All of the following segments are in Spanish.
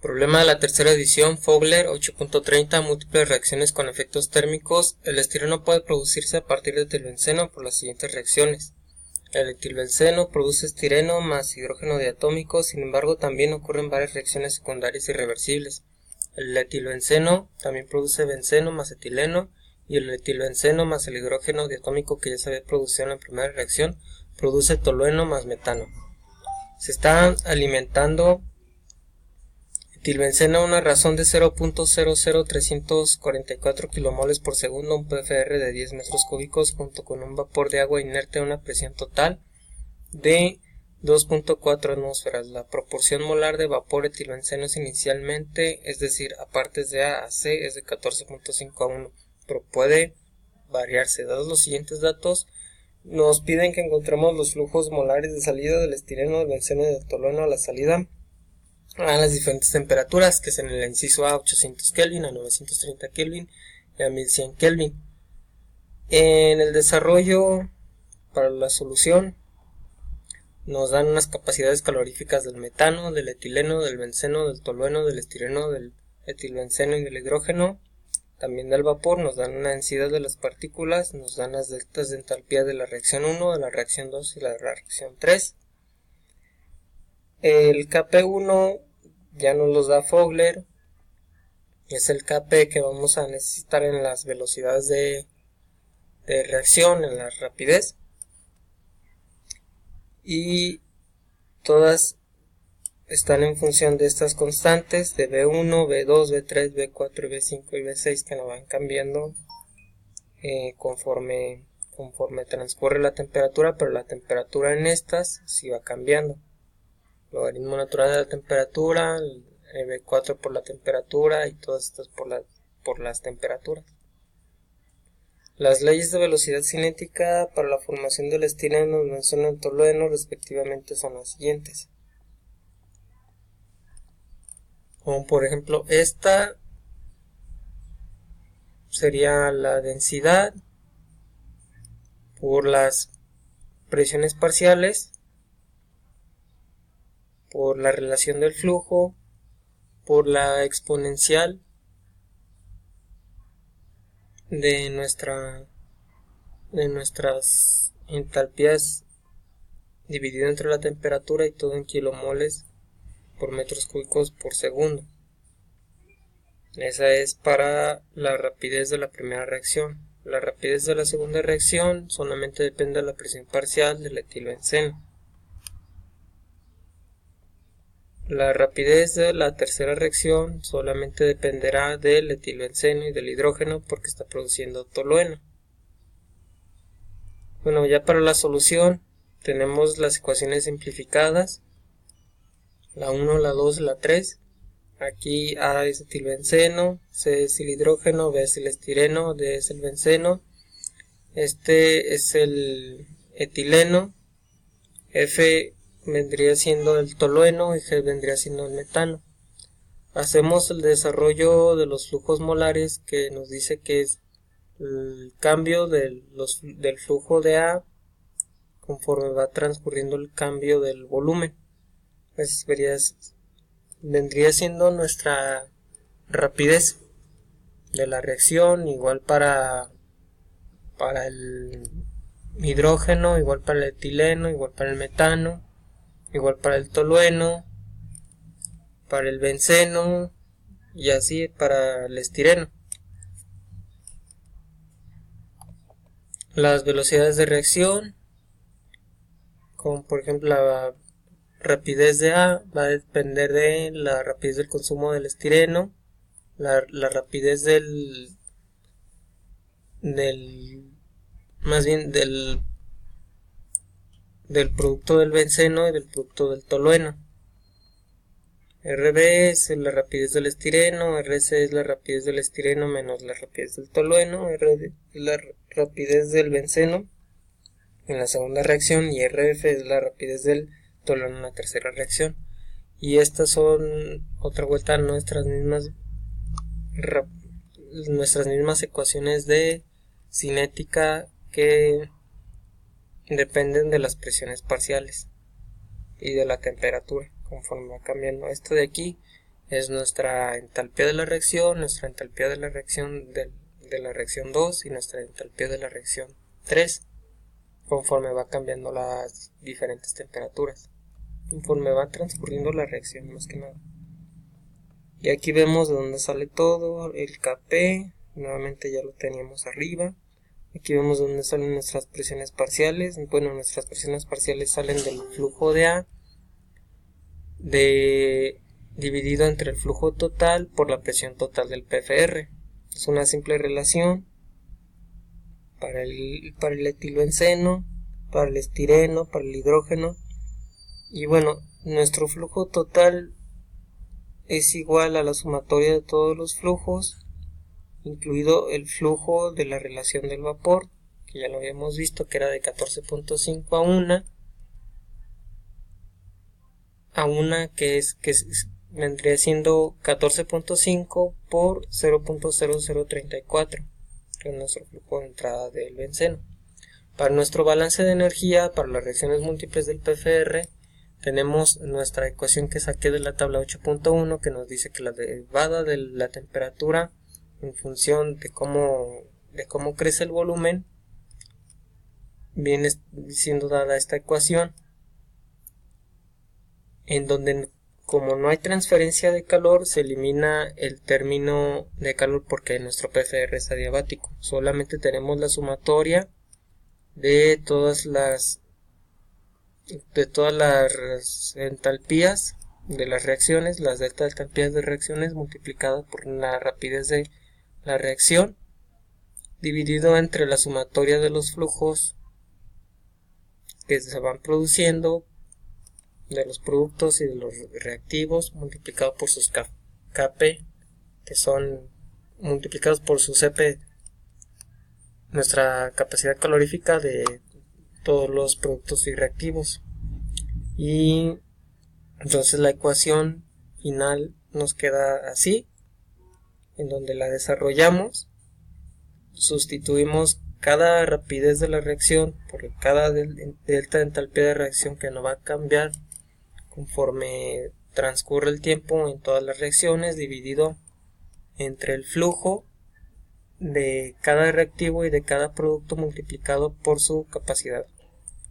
Problema de la tercera edición, Fogler 8.30, múltiples reacciones con efectos térmicos. El estireno puede producirse a partir de etilbenceno por las siguientes reacciones. El etilbenceno produce estireno más hidrógeno diatómico, sin embargo también ocurren varias reacciones secundarias irreversibles. El etilbenceno también produce benceno más etileno, y el etilbenceno más el hidrógeno diatómico que ya se había producido en la primera reacción produce tolueno más metano. Se está alimentando etilbenceno a una razón de 0.00344 kilomoles por segundo, un PFR de 10 metros cúbicos, junto con un vapor de agua inerte a una presión total de 2.4 atmósferas. La proporción molar de vapor etilbenceno es inicialmente, es decir, a partes de A a C, es de 14.5 a 1, pero puede variarse. Dados los siguientes datos, nos piden que encontremos los flujos molares de salida del estireno, del benceno y del tolueno a la salida a las diferentes temperaturas, que es en el inciso A 800 Kelvin, a 930 Kelvin y a 1100 Kelvin. En el desarrollo para la solución nos dan unas capacidades caloríficas del metano, del etileno, del benceno, del tolueno, del estireno, del etilbenceno y del hidrógeno, también del vapor. Nos dan una densidad de las partículas, nos dan las deltas de entalpía de la reacción 1, de la reacción 2 y la reacción 3. El Kp1 ya nos los da Fogler, es el Kp que vamos a necesitar en las velocidades de reacción, en la rapidez, y todas están en función de estas constantes de B1, B2, B3, B4, B5 y B6, que no van cambiando conforme transcurre la temperatura, pero la temperatura en estas sí va cambiando. Logaritmo natural de la temperatura, el B4 por la temperatura y todas estas por las temperaturas. Las leyes de velocidad cinética para la formación del estireno, del benceno y del tolueno respectivamente son las siguientes. Como por ejemplo esta sería la densidad por las presiones parciales, por la relación del flujo, por la exponencial de nuestras entalpías dividido entre la temperatura y todo en kilomoles por metros cúbicos por segundo. Esa es para la rapidez de la primera reacción. La rapidez de la segunda reacción solamente depende de la presión parcial del etilbenceno. La rapidez de la tercera reacción solamente dependerá del etilbenceno y del hidrógeno porque está produciendo tolueno. Bueno, ya para la solución tenemos las ecuaciones simplificadas, la 1, la 2, la 3. Aquí A es etilbenceno, C es el hidrógeno, B es el estireno, D es el benceno, este es el etileno, F vendría siendo el tolueno y G vendría siendo el metano. Hacemos el desarrollo de los flujos molares, que nos dice que es el cambio del flujo de A conforme va transcurriendo el cambio del volumen. Pues vendría siendo nuestra rapidez de la reacción, igual para el hidrógeno, igual para el etileno, igual para el metano, igual para el tolueno, para el benceno y así para el estireno. Las velocidades de reacción, como por ejemplo la rapidez de A, va a depender de la rapidez del consumo del estireno, la rapidez del producto del benceno y del producto del tolueno. RB es la rapidez del estireno, RC es la rapidez del estireno menos la rapidez del tolueno, RD es la rapidez del benceno en la segunda reacción y RF es la rapidez del tolueno en la tercera reacción. Y estas son otra vuelta a nuestras mismas ecuaciones de cinética que dependen de las presiones parciales y de la temperatura conforme va cambiando. Esto de aquí es nuestra entalpía de la reacción, nuestra entalpía de la reacción de la reacción 2 y nuestra entalpía de la reacción 3, conforme va cambiando las diferentes temperaturas, conforme va transcurriendo la reacción más que nada. Y aquí vemos de dónde sale todo, el Kp, nuevamente ya lo teníamos arriba. Aquí vemos dónde salen nuestras presiones parciales. Bueno, nuestras presiones parciales salen del flujo de A, dividido entre el flujo total por la presión total del PFR. Es una simple relación para el etilobenceno, para el estireno, para el hidrógeno. Y bueno, nuestro flujo total es igual a la sumatoria de todos los flujos, incluido el flujo de la relación del vapor, que ya lo habíamos visto, que era de 14.5 a una que vendría siendo 14.5 por 0.0034, que es nuestro flujo de entrada del benceno. Para nuestro balance de energía, para las reacciones múltiples del PFR, tenemos nuestra ecuación que saqué de la tabla 8.1, que nos dice que la derivada de la temperatura en función de cómo crece el volumen viene siendo dada esta ecuación, en donde como no hay transferencia de calor, se elimina el término de calor porque nuestro PFR es adiabático. Solamente tenemos la sumatoria de todas las entalpías de las reacciones, las delta entalpías de reacciones multiplicadas por la rapidez de la reacción, dividido entre la sumatoria de los flujos que se van produciendo, de los productos y de los reactivos, multiplicado por sus Kp, que son multiplicados por su Cp, nuestra capacidad calorífica de todos los productos y reactivos. Y entonces la ecuación final nos queda así, en donde la desarrollamos, sustituimos cada rapidez de la reacción por cada delta de entalpía de reacción, que no va a cambiar conforme transcurre el tiempo en todas las reacciones, dividido entre el flujo de cada reactivo y de cada producto multiplicado por su capacidad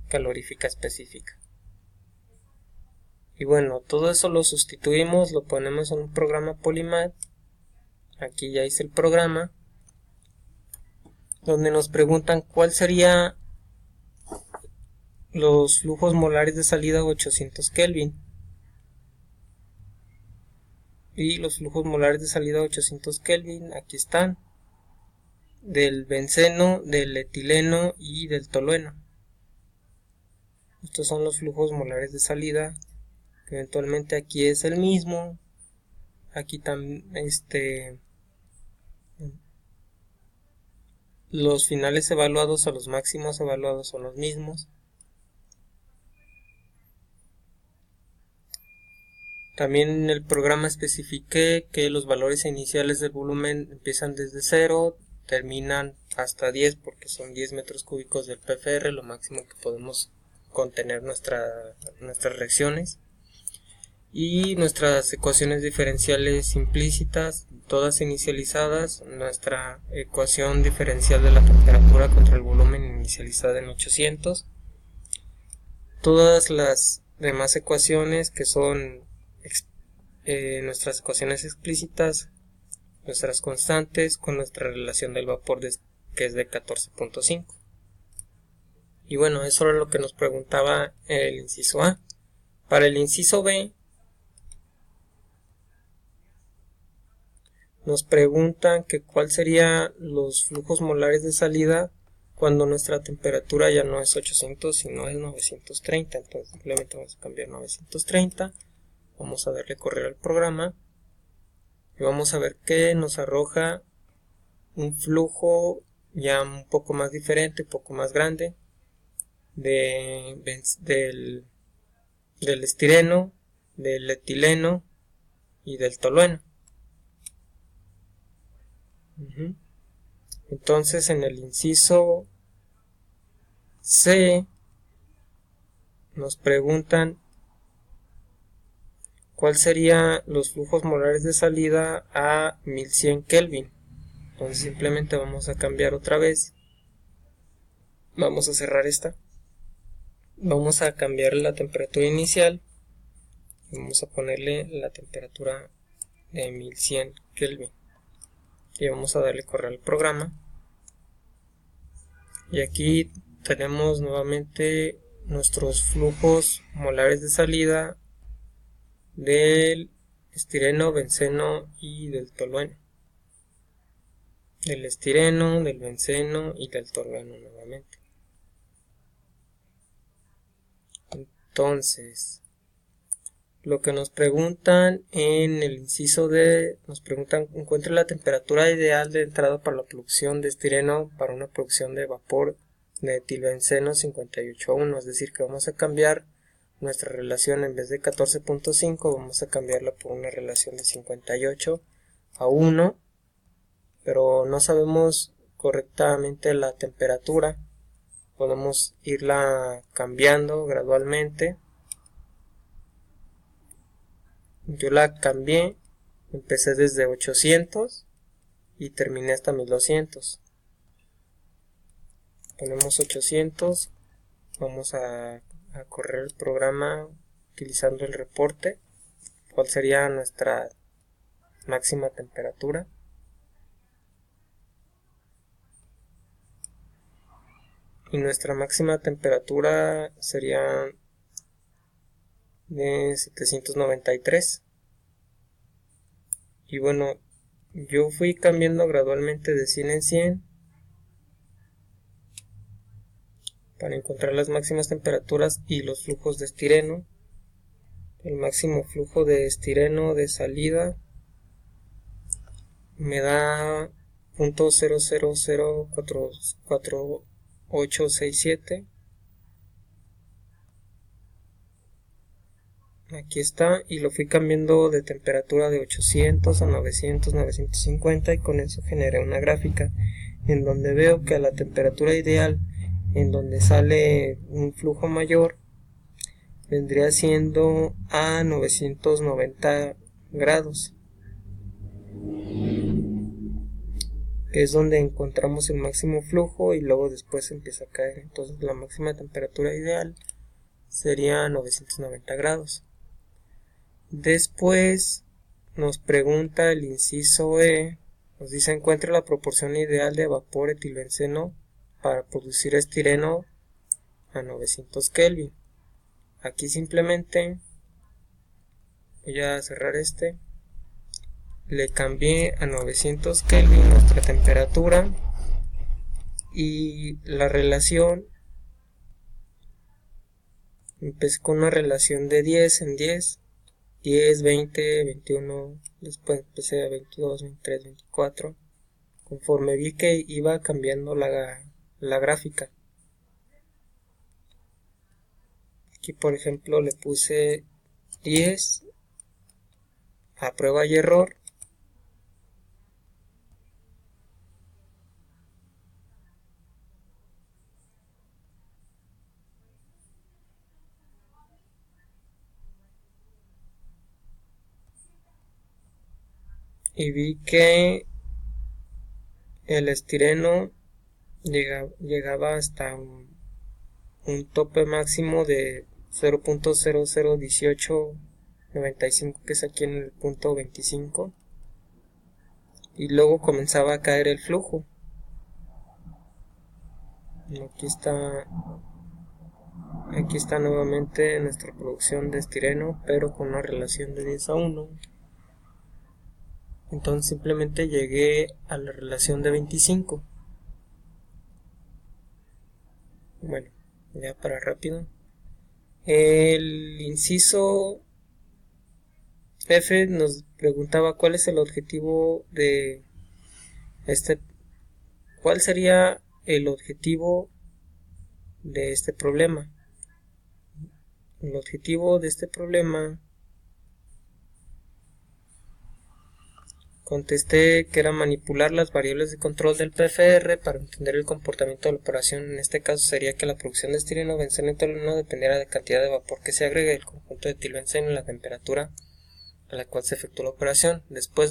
calorífica específica. Y bueno, todo eso lo sustituimos, lo ponemos en un programa Polymath. Aquí ya hice el programa, donde nos preguntan cuál sería los flujos molares de salida a 800 Kelvin. Y los flujos molares de salida a 800 Kelvin, aquí están, del benceno, del etileno y del tolueno. Estos son los flujos molares de salida, que eventualmente aquí es el mismo. Aquí también los finales evaluados o los máximos evaluados son los mismos. También en el programa especifiqué que los valores iniciales del volumen empiezan desde 0, terminan hasta 10, porque son 10 metros cúbicos del PFR, lo máximo que podemos contener nuestras reacciones. Y nuestras ecuaciones diferenciales implícitas, todas inicializadas, nuestra ecuación diferencial de la temperatura contra el volumen inicializada en 800. Todas las demás ecuaciones, que son nuestras ecuaciones explícitas, nuestras constantes, con nuestra relación del vapor que es de 14.5. Y bueno, eso era lo que nos preguntaba el inciso A. Para el inciso B nos preguntan que cuál sería los flujos molares de salida cuando nuestra temperatura ya no es 800 sino es 930. Entonces simplemente vamos a cambiar 930, vamos a darle correr al programa y vamos a ver que nos arroja un flujo ya un poco más diferente, un poco más grande del estireno, del etileno y del tolueno. Entonces en el inciso C nos preguntan ¿cuál serían los flujos molares de salida a 1100 Kelvin? Entonces simplemente vamos a cambiar otra vez. Vamos a cerrar esta. Vamos a cambiar la temperatura inicial. Vamos a ponerle la temperatura de 1100 Kelvin. Y vamos a darle correr al programa. Y aquí tenemos nuevamente nuestros flujos molares de salida del estireno, benceno y del tolueno. Del estireno, del benceno y del tolueno nuevamente. Entonces, lo que nos preguntan en el inciso D, nos preguntan: encuentre la temperatura ideal de entrada para la producción de estireno para una producción de vapor de etilbenceno 58:1, es decir que vamos a cambiar nuestra relación, en vez de 14.5 vamos a cambiarla por una relación de 58:1, pero no sabemos correctamente la temperatura. Podemos irla cambiando gradualmente. Yo la cambié, empecé desde 800 y terminé hasta 1200. Ponemos 800, vamos a correr el programa utilizando el reporte. ¿Cuál sería nuestra máxima temperatura? Y nuestra máxima temperatura sería de 793. Y bueno, yo fui cambiando gradualmente de 100 en 100 para encontrar las máximas temperaturas y los flujos de estireno. El máximo flujo de estireno de salida me da .0004867. Aquí está, y lo fui cambiando de temperatura de 800 a 900, 950, y con eso generé una gráfica en donde veo que a la temperatura ideal, en donde sale un flujo mayor, vendría siendo a 990 grados, que es donde encontramos el máximo flujo y luego después empieza a caer. Entonces la máxima temperatura ideal sería 990 grados. Después nos pregunta el inciso E, nos dice: encuentra la proporción ideal de vapor etilbenceno para producir estireno a 900 Kelvin. Aquí simplemente voy a cerrar este, le cambié a 900 Kelvin nuestra temperatura, y la relación, empecé con una relación de 10 en 10, 10, 20, 21, después empecé a 22, 23, 24, conforme vi que iba cambiando la gráfica. Aquí por ejemplo le puse 10 a prueba y error, y vi que el estireno llegaba hasta un tope máximo de 0.001895, que es aquí en el punto 25, y luego comenzaba a caer el flujo. Aquí está nuevamente nuestra producción de estireno, pero con una relación de 10:1. Entonces simplemente llegué a la relación de 25. Bueno, ya para rápido. El inciso F nos preguntaba cuál es el objetivo de ¿cuál sería el objetivo de este problema? El objetivo de este problema, contesté que era manipular las variables de control del PFR para entender el comportamiento de la operación. En este caso sería que la producción de estireno, benceno y tolueno dependiera de la cantidad de vapor que se agregue, el conjunto de etilbenceno y la temperatura a la cual se efectuó la operación. Después